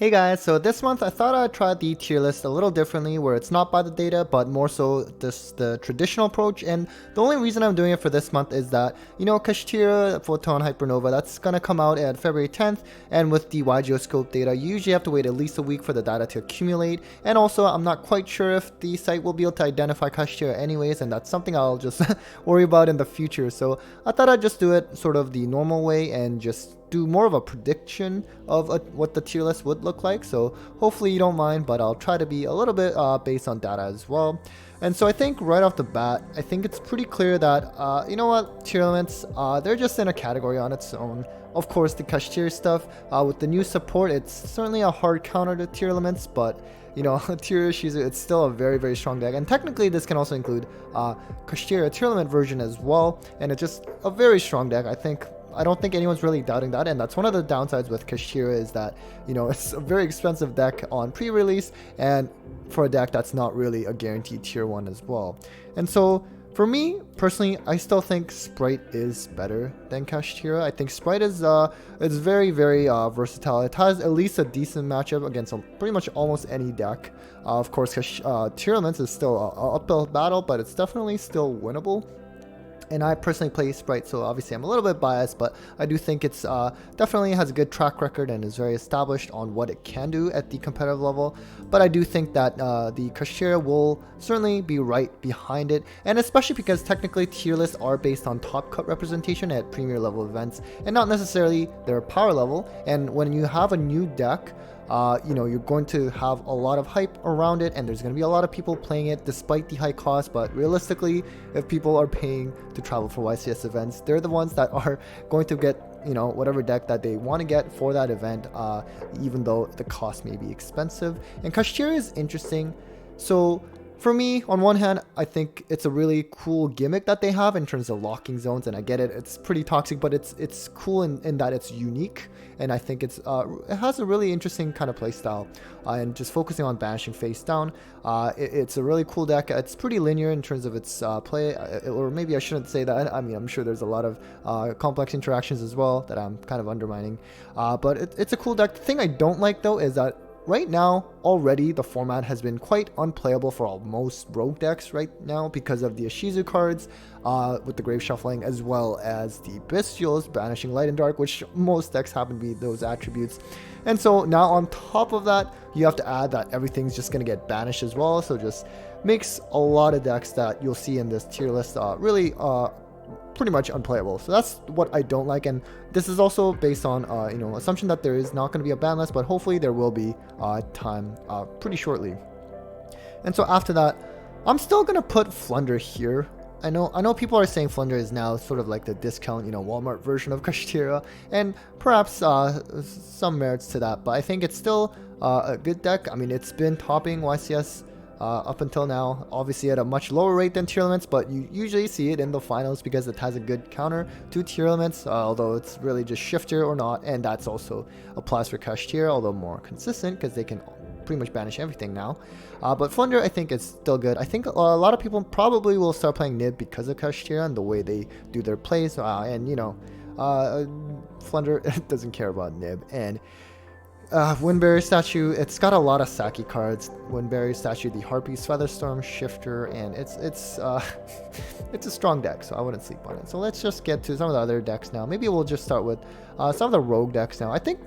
Hey guys, so this month I thought I'd try the tier list a little differently where it's not by the data but more so the traditional approach, and the only reason I'm doing it for this month is that, Kashtira, Photon Hypernova, that's gonna come out at February 10th, and with the YGeoscope data you usually have to wait at least a week for the data to accumulate, and also I'm not quite sure if the site will be able to identify Kashtira anyways, and that's something I'll just worry about in the future. So I thought I'd just do it sort of the normal way and just do more of a prediction of what the tier list would look like. So hopefully you don't mind, but I'll try to be a little bit based on data as well. And so I think right off the bat, I think it's pretty clear that, you know what, tier elements, they're just in a category on its own. Of course, the Kashtira stuff, with the new support, it's certainly a hard counter to tier elements, but tier issues, it's still a very, very strong deck. And technically, this can also include Kashtira tier element version as well, and it's just a very strong deck. I don't think anyone's really doubting that, and that's one of the downsides with Kashtira is that, it's a very expensive deck on pre-release, and for a deck that's not really a guaranteed tier 1 as well. And so, for me, personally, I still think Sprite is better than Kashtira. I think Sprite is it's very, very versatile. It has at least a decent matchup against pretty much almost any deck. Of course, tier elements is still an uphill battle, but it's definitely still winnable. And I personally play Sprite, so obviously I'm a little bit biased, but I do think it's definitely has a good track record and is very established on what it can do at the competitive level. But I do think that the Kashtira will certainly be right behind it, and especially because technically tier lists are based on top cut representation at premier level events, and not necessarily their power level. And when you have a new deck, you're going to have a lot of hype around it, and there's going to be a lot of people playing it despite the high cost. But realistically, if people are paying to travel for YCS events, they're the ones that are going to get whatever deck that they want to get for that event, even though the cost may be expensive. And Kashtira is interesting. So for me, on one hand, I think it's a really cool gimmick that they have in terms of locking zones, and I get it, it's pretty toxic, but it's cool in that it's unique, and I think it has a really interesting kind of play style, and just focusing on banishing face down. It's a really cool deck. It's pretty linear in terms of its play, or maybe I shouldn't say that. I mean, I'm sure there's a lot of complex interactions as well that I'm kind of undermining, but it's a cool deck. The thing I don't like though is that right now, already the format has been quite unplayable for most rogue decks right now because of the Ishizu cards with the Grave Shuffling, as well as the Bestials banishing Light and Dark, which most decks happen to be those attributes. And so now on top of that, you have to add that everything's just going to get banished as well, so just makes a lot of decks that you'll see in this tier list really pretty much unplayable. So that's what I don't like, and this is also based on assumption that there is not going to be a ban list, but hopefully there will be time pretty shortly. And so after that, I'm still going to put Flunder here. I know people are saying Flunder is now sort of like the discount Walmart version of Kashtira, and perhaps some merits to that, but I think it's still a good deck. I mean, it's been topping YCS up until now, obviously at a much lower rate than tier elements, but you usually see it in the finals because it has a good counter to tier elements, although it's really just shifter or not, and that's also applies for Kashtira, although more consistent because they can pretty much banish everything now. But Flunder, I think, is still good. I think a lot of people probably will start playing Nib because of Kashtira and the way they do their plays, and Flunder doesn't care about Nib. And Windberry Statue, it's got a lot of Saki cards. Windberry Statue, the Harpy's Featherstorm, Shifter, and it's it's a strong deck, so I wouldn't sleep on it. So let's just get to some of the other decks now. Maybe we'll just start with some of the rogue decks now. I think,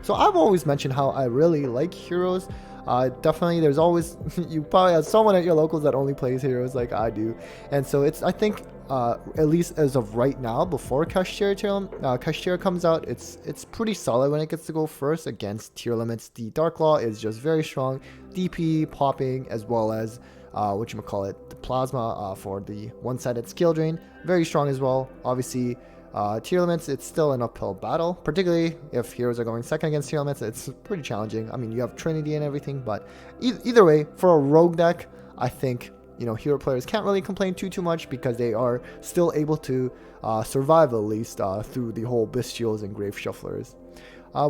so I've always mentioned how I really like heroes. Definitely, there's always, you probably have someone at your locals that only plays heroes like I do. And so I think, at least as of right now, before Kashtira comes out, it's pretty solid when it gets to go first against tier limits. The Dark Law is just very strong, DP, popping, as well as the Plasma for the one-sided skill drain, very strong as well. Obviously, tier limits, it's still an uphill battle, particularly if heroes are going second against tier limits. It's pretty challenging. I mean, you have Trinity and everything, but either way, for a rogue deck, I think hero players can't really complain too much because they are still able to survive at least through the whole Bestials and Grave Shufflers.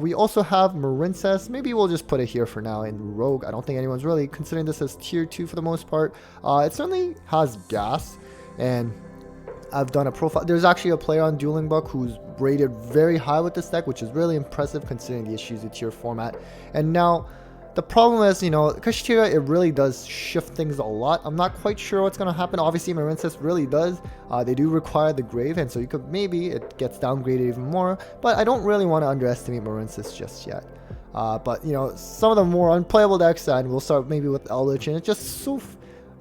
We also have Marincess. Maybe we'll just put it here for now in Rogue. I don't think anyone's really considering this as tier 2 for the most part. It certainly has gas, and I've done a profile. There's actually a player on Dueling Book who's rated very high with this deck, which is really impressive considering the issues with tier format. And now the problem is, you know, Kashtira, it really does shift things a lot. I'm not quite sure what's going to happen. Obviously, Marincess really does. They do require the Grave, and so you could maybe it gets downgraded even more. But I don't really want to underestimate Marincess just yet. But, you know, some of the more unplayable decks, and we'll start maybe with Eldritch, and it's just so,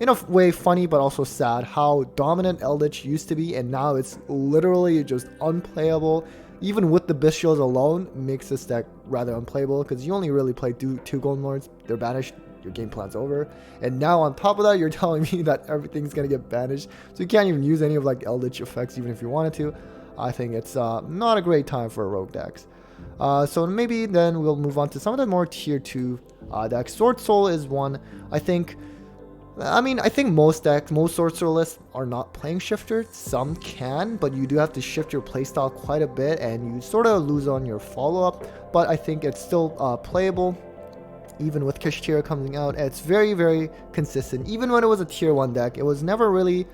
in a way, funny but also sad how dominant Eldritch used to be, and now it's literally just unplayable. Even with the Bestials alone, makes this deck rather unplayable because you only really play two Golden Lords. They're banished, your game plan's over. And now on top of that, you're telling me that everything's going to get banished. So you can't even use any of like Eldritch effects even if you wanted to. I think it's not a great time for rogue decks. So maybe then we'll move on to some of the more tier 2 decks. Sword Soul is one. I think most decks, most Sorcerer lists are not playing Shifter. Some can, but you do have to shift your playstyle quite a bit, and you sort of lose on your follow-up. But I think it's still playable, even with Kashtira coming out. It's very, very consistent. Even when it was a tier 1 deck, it was never really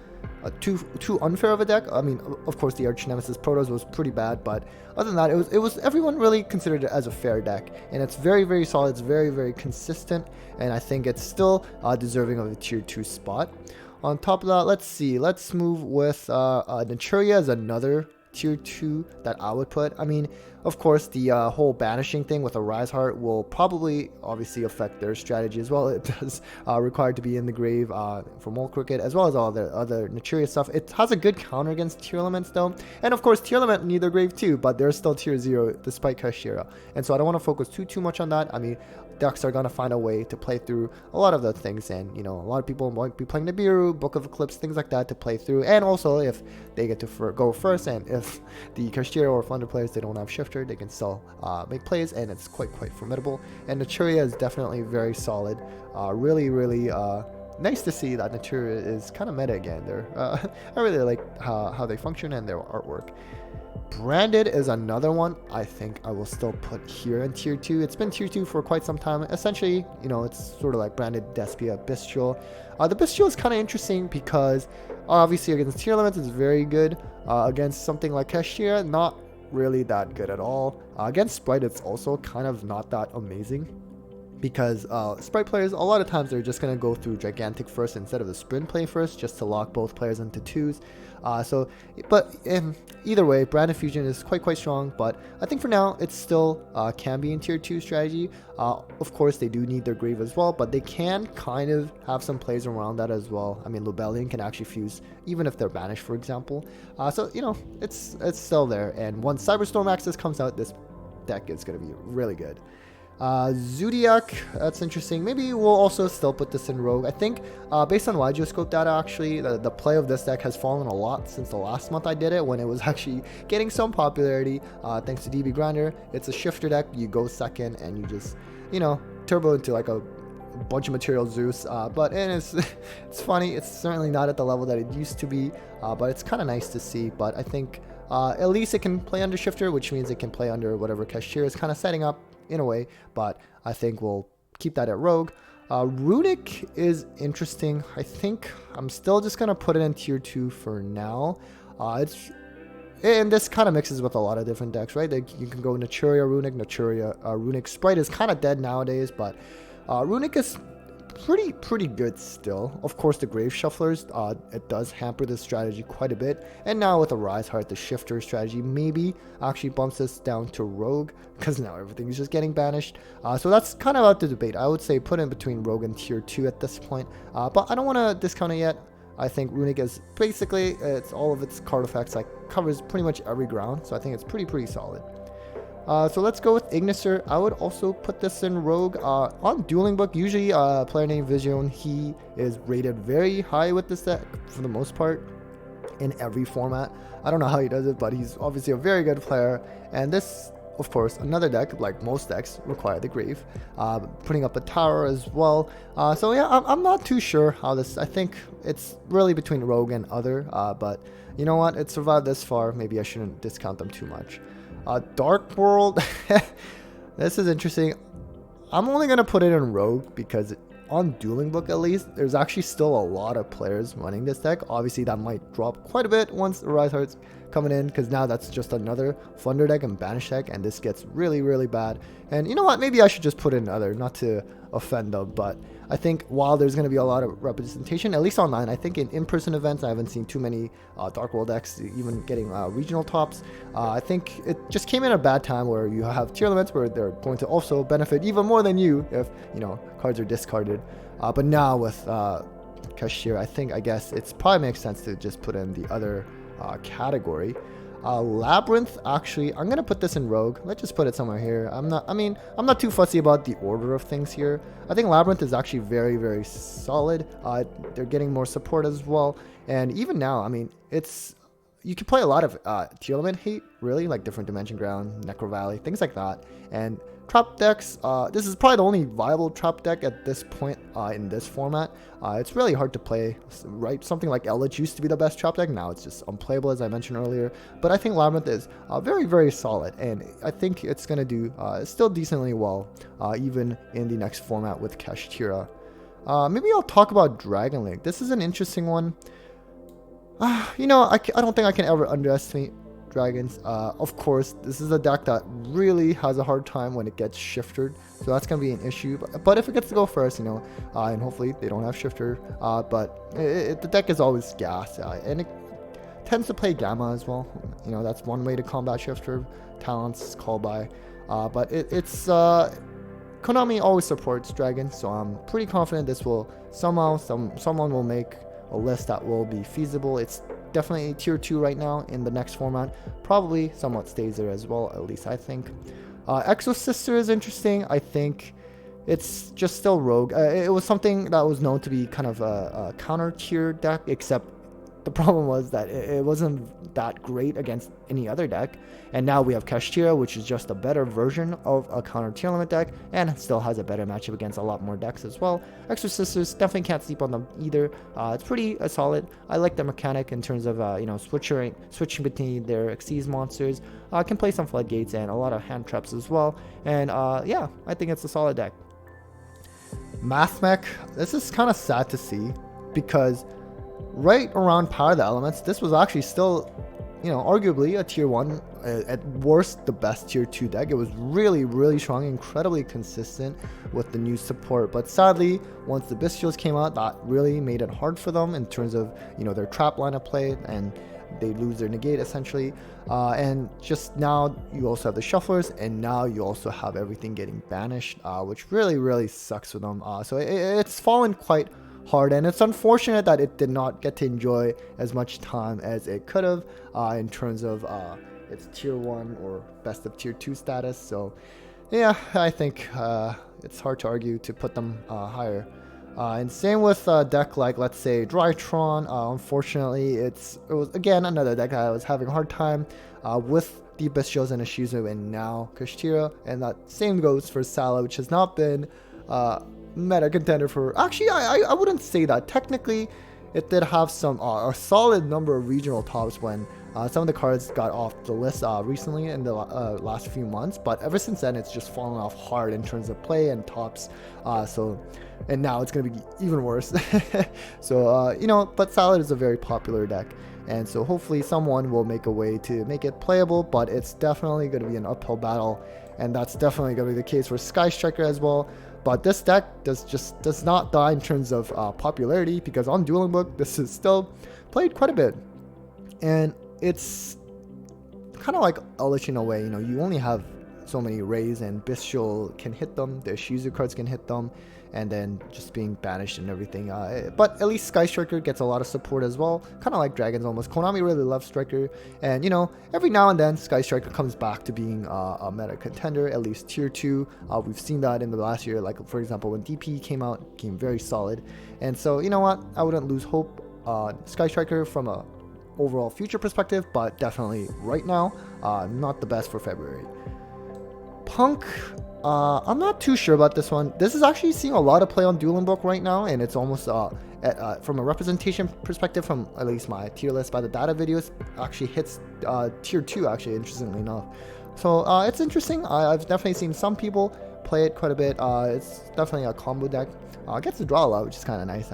too unfair of a deck. I mean, of course, the Arch Nemesis Protoss was pretty bad, but other than that, it was everyone really considered it as a fair deck, and it's very, very solid. It's very, very consistent, and I think it's still deserving of a tier 2 spot. On top of that, let's see. Let's move with Naturia as another tier 2 that I would put. I mean, of course, the whole banishing thing with a Rise Heart will probably obviously affect their strategy as well. It does require to be in the grave for Mole Cricket, as well as all the other Naturia stuff. It has a good counter against tier elements though, and of course tier element need their grave too, but they're still tier 0 despite Kashtira, and so I don't want to focus too much on that. I mean, decks are going to find a way to play through a lot of the things, and you know, a lot of people might be playing Nibiru, Book of Eclipse, things like that to play through, and also if they get to go first, and if the Kashtira or Flunder players, they don't have Shifter, they can still make plays, and it's quite formidable. And Naturia is definitely very solid. Really nice to see that Naturia is kind of meta again. I really like how they function and their artwork. Branded is another one I think I will still put here in tier 2. It's been tier 2 for quite some time. Essentially, you know, it's sort of like Branded Despia Bestial. The Bestial is kind of interesting because obviously against tier elements it's very good. Against something like Kashtira, not really that good at all. Against Sprite, it's also kind of not that amazing, because Sprite players, a lot of times they're just going to go through Gigantic first instead of the Sprint play first, just to lock both players into 2s. But either way, Branded Fusion is quite strong, but I think for now it still can be in tier 2 strategy. Of course, they do need their grave as well, but they can kind of have some plays around that as well. I mean, Lubellion can actually fuse even if they're banished, for example. So, you know, it's still there, and once Cyberstorm Access comes out, this deck is going to be really good. Zodiac, that's interesting. Maybe we'll also still put this in Rogue. I think based on Wydroscope data, actually the play of this deck has fallen a lot since the last month I did it, when it was actually getting some popularity thanks to DB Grinder. It's a Shifter deck. You go second and you just, you know, turbo into like a bunch of material Zeus, but it's funny. It's certainly not at the level that it used to be, but it's kind of nice to see. But I think at least it can play under Shifter, which means it can play under whatever Kashtira is kind of setting up in a way, but I think we'll keep that at Rogue. Runic is interesting. I think I'm still just gonna put it in tier 2 for now. And this kind of mixes with a lot of different decks, right? Like you can go Naturia Runic, Runic Sprite is kind of dead nowadays, but Runic is pretty good still. Of course, the Grave Shufflers, it does hamper this strategy quite a bit, and now with the Rise Heart, the Shifter strategy maybe actually bumps us down to Rogue, because now everything is just getting banished. So that's kind of out to debate. I would say put in between Rogue and tier 2 at this point, but I don't want to discount it yet. I think Runic is basically, it's all of its card effects, like covers pretty much every ground, so I think it's pretty solid. So let's go with Igniser. I would also put this in Rogue. On Dueling Book, usually a player named Vision, he is rated very high with this deck for the most part in every format. I don't know how he does it, but he's obviously a very good player. And this, of course, another deck, like most decks, require the Grave, putting up a tower as well. So yeah, I'm not too sure how this, I think it's really between Rogue and other, but you know what, it survived this far. Maybe I shouldn't discount them too much. Dark World, this is interesting. I'm only going to put it in Rogue because on Dueling Book at least, there's actually still a lot of players running this deck. Obviously, that might drop quite a bit once the Rise Heart's coming in, because now that's just another Flunder deck and Banish deck, and this gets really, really bad. And you know what? Maybe I should just put in other, not to offend them, but I think while there's going to be a lot of representation, at least online, I think in in-person events, I haven't seen too many Dark World decks even getting regional tops. I think it just came in a bad time where you have tier limits where they're going to also benefit even more than you if, you know, cards are discarded. But now with Kashtira, I guess it's probably makes sense to just put in the other category. Labyrinth, actually, I'm gonna put this in Rogue. Let's just put it somewhere here. I'm not too fussy about the order of things here. I think Labyrinth is actually very, very solid. They're getting more support as well, and even now, I mean, you can play a lot of tier limit hate, really, like Different Dimension Ground, Necro Valley, things like that, and trap decks. This is probably the only viable trap deck at this point in this format. It's really hard to play, right? Something like Eldritch used to be the best trap deck. Now it's just unplayable, as I mentioned earlier. But I think Labyrinth is very, very solid, and I think it's going to do still decently well, even in the next format with Kashtira. Maybe I'll talk about Dragonlink. This is an interesting one. You know, I don't think I can ever underestimate dragons. Of course, this is a deck that really has a hard time when it gets shifted, so that's gonna be an issue. But if it gets to go first, you know, and hopefully they don't have shifter. But the deck is always gas, and it tends to play gamma as well. You know, that's one way to combat shifter. Talents, call by, but it's Konami always supports dragons, so I'm pretty confident this will somehow someone will make a list that will be feasible. It's definitely tier 2 right now. In the next format, probably somewhat stays there as well, at least I think. Exo Sister is interesting. I think it's just still Rogue. It was something that was known to be kind of a counter tier deck, except the problem was that it wasn't that great against any other deck. And now we have Kashtira, which is just a better version of a counter tier limit deck, and still has a better matchup against a lot more decks as well. Extra Sisters, definitely can't sleep on them either. It's pretty solid. I like the mechanic in terms of you know, switching between their Xyz monsters. Can play some floodgates and a lot of hand traps as well. And yeah, I think it's a solid deck. Mathmech, this is kind of sad to see, because right around Power of the Elements, this was actually still, you know, arguably a tier 1, at worst the best tier 2 deck. It was really, really strong, incredibly consistent with the new support. But sadly, once the Bestials came out, that really made it hard for them in terms of, you know, their trap line of play, and they lose their negate essentially. And just now you also have the shufflers, and now you also have everything getting banished, which really, really sucks for them. So it's fallen quite hard, and it's unfortunate that it did not get to enjoy as much time as it could have in terms of its tier 1 or best of tier 2 status. So yeah, I think it's hard to argue to put them higher. And same with a deck like, let's say, Drytron. Unfortunately, it was again another deck that I was having a hard time with the Bestials and Ishizu, and now Kashtira. And that same goes for Sala, which has not been meta contender for, actually I wouldn't say that. Technically it did have some a solid number of regional tops when some of the cards got off the list recently in the last few months, but ever since then it's just fallen off hard in terms of play and tops. And now it's gonna be even worse. So you know, but Salad is a very popular deck, and so hopefully someone will make a way to make it playable, but it's definitely going to be an uphill battle, and that's definitely going to be the case for Sky Striker as well. But this deck does not die in terms of popularity, because on Dueling Book this is still played quite a bit, and it's kind of like Eldritch in a way. You know, you only have so many rays, and Bestial can hit them, the Shizu cards can hit them, and then just being banished and everything. But at least Sky Striker gets a lot of support as well, kind of like Dragons almost. Konami really loves Striker, and you know, every now and then Sky Striker comes back to being a meta contender, at least tier 2. We've seen that in the last year, like for example when DP came out, came very solid. And so you know what, I wouldn't lose hope on Sky Striker from a overall future perspective, but definitely right now not the best for February. Punk, I'm not too sure about this one. This is actually seeing a lot of play on Dueling Book right now, and it's almost from a representation perspective, from at least my tier list by the data videos, actually hits tier 2, actually, interestingly enough. So it's interesting. I've definitely seen some people play it quite a bit. It's definitely a combo deck. Gets to draw a lot, which is kind of nice.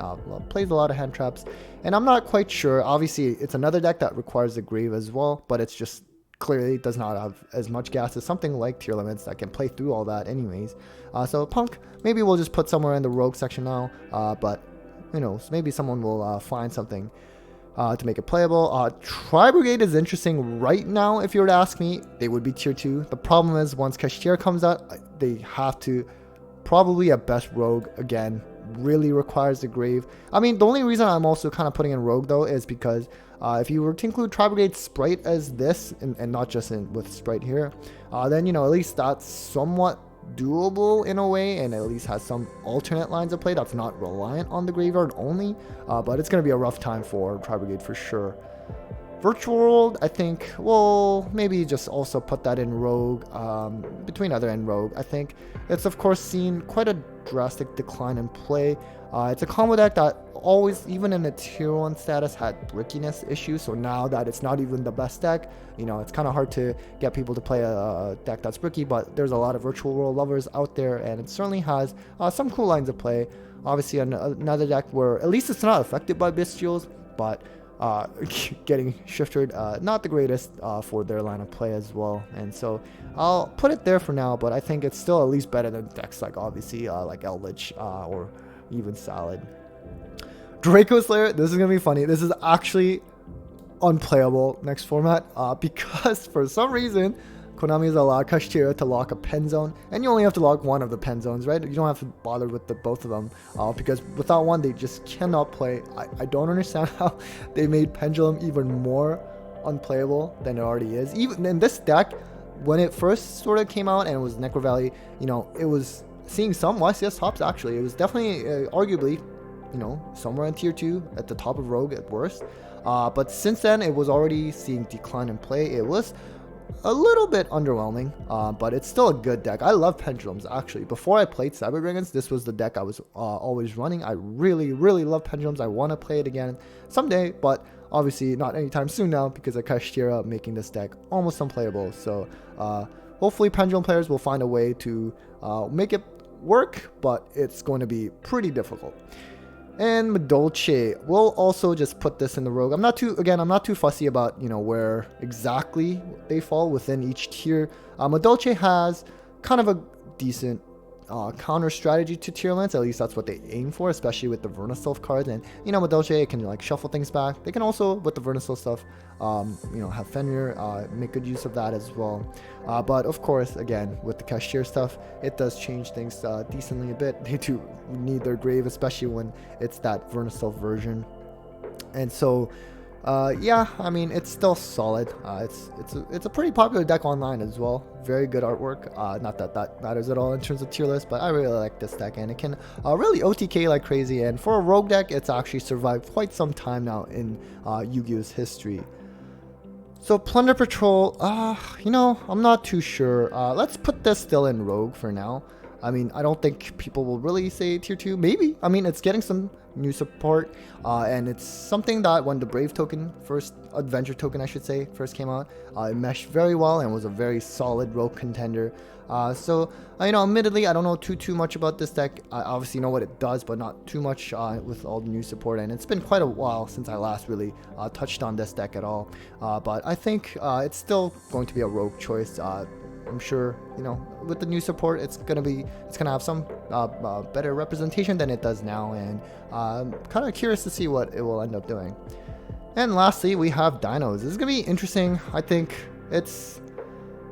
Plays a lot of hand traps, and I'm not quite sure. Obviously, it's another deck that requires the Grave as well, but it's just clearly does not have as much gas as something like Tier Limits that can play through all that anyways. So Punk, maybe we'll just put somewhere in the Rogue section now, but who knows, maybe someone will find something to make it playable. Tri-Brigade is interesting right now, if you were to ask me. They would be Tier 2. The problem is once Kashtira comes out, they have to probably at best Rogue again. Really requires the Grave. I mean, the only reason I'm also kind of putting in Rogue though is because if you were to include Tri-Brigade Sprite as this, and not just with Sprite here, then, you know, at least that's somewhat doable in a way, and at least has some alternate lines of play that's not reliant on the graveyard only. But it's going to be a rough time for Tri-Brigade for sure. Virtual World, I think, well, maybe just also put that in Rogue, between Other and Rogue. I think it's, of course, seen quite a drastic decline in play. It's a combo deck that always, even in a Tier 1 status, had brickiness issues, so now that it's not even the best deck, you know, it's kind of hard to get people to play a deck that's bricky, but there's a lot of Virtual World lovers out there, and it certainly has some cool lines of play. Obviously, another deck where at least it's not affected by Bestials, but getting shifted, not the greatest for their line of play as well, and so I'll put it there for now, but I think it's still at least better than decks like obviously like Eldritch or even Salad. Draco Slayer, this is gonna be funny. This is actually unplayable next format because for some reason Konami has allowed Kashtira to lock a pen zone, and you only have to lock one of the pen zones, right? You don't have to bother with both of them because without one they just cannot play. I don't understand how they made Pendulum even more unplayable than it already is. Even in this deck, when it first sort of came out and it was Necro Valley, you know, it was seeing some YCS tops actually. It was definitely arguably, you know, somewhere in Tier 2 at the top of Rogue at worst. But since then it was already seeing decline in play. It was a little bit underwhelming, but it's still a good deck. I love Pendulums actually. Before I played Cyber Dragons, this was the deck I was always running. I really love Pendulums. I want to play it again someday, but obviously not anytime soon now because of Kashtira making this deck almost unplayable. So hopefully Pendulum players will find a way to make it work, but it's going to be pretty difficult. And Madolche, we'll also just put this in the Rogue. I'm not too fussy about, you know, where exactly they fall within each tier. Madolche has kind of a decent counter strategy to tier lines. At least that's what they aim for, especially with the Vernisylph cards. And, you know, Madolche can like shuffle things back. They can also, with the Vernisylph stuff, you know, have Fenrir, make good use of that as well. But of course, again, with the Kashtira stuff, it does change things decently a bit. They do need their Grave, especially when it's that Vernisylph version. And so, yeah, I mean, it's still solid. It's a pretty popular deck online as well. Very good artwork. Not that that matters at all in terms of tier list, but I really like this deck, and it can really OTK like crazy. And for a Rogue deck, it's actually survived quite some time now in Yu-Gi-Oh's history. So Plunder Patrol, you know, I'm not too sure. Let's put this still in Rogue for now. I mean, I don't think people will really say tier 2. Maybe. I mean, it's getting some new support, and it's something that when the Brave token, first adventure token I should say, first came out, it meshed very well and was a very solid Rogue contender. So, you know, admittedly, I don't know too much about this deck. I obviously know what it does, but not too much with all the new support, and it's been quite a while since I last really touched on this deck at all. But I think it's still going to be a Rogue choice. I'm sure, you know, with the new support, it's gonna have some better representation than it does now, and I'm kind of curious to see what it will end up doing. And lastly, we have Dinos. This is gonna be interesting. I think it's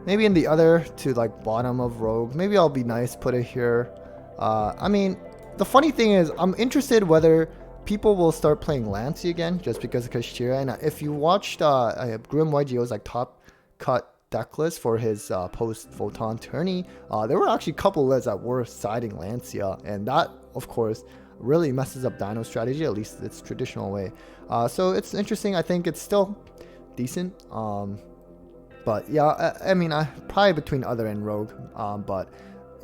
maybe in the other to like bottom of Rogue. Maybe I'll be nice, put it here. I mean, the funny thing is, I'm interested whether people will start playing Lancey again just because of Kashtira. And if you watched Grim YGO's like top cut deck list for his post Photon tourney, there were actually a couple lists that were siding Lancia, and that of course really messes up Dino strategy, at least its traditional way. So it's interesting. I think it's still decent, but yeah, I mean, probably between Other and Rogue, but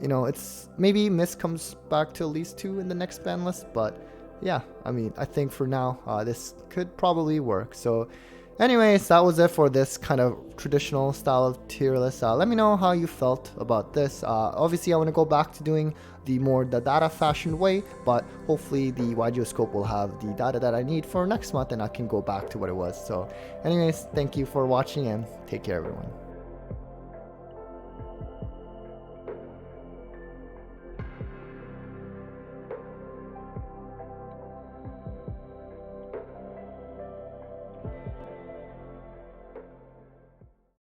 you know, it's maybe Mist comes back to at least 2 in the next ban list, but yeah, I mean, I think for now this could probably work. So Anyways, that was it for this kind of traditional style of tier list. Let me know how you felt about this. Obviously, I want to go back to doing the data fashion way, but hopefully the YGO will have the data that I need for next month and I can go back to what it was. So anyways, thank you for watching and take care everyone.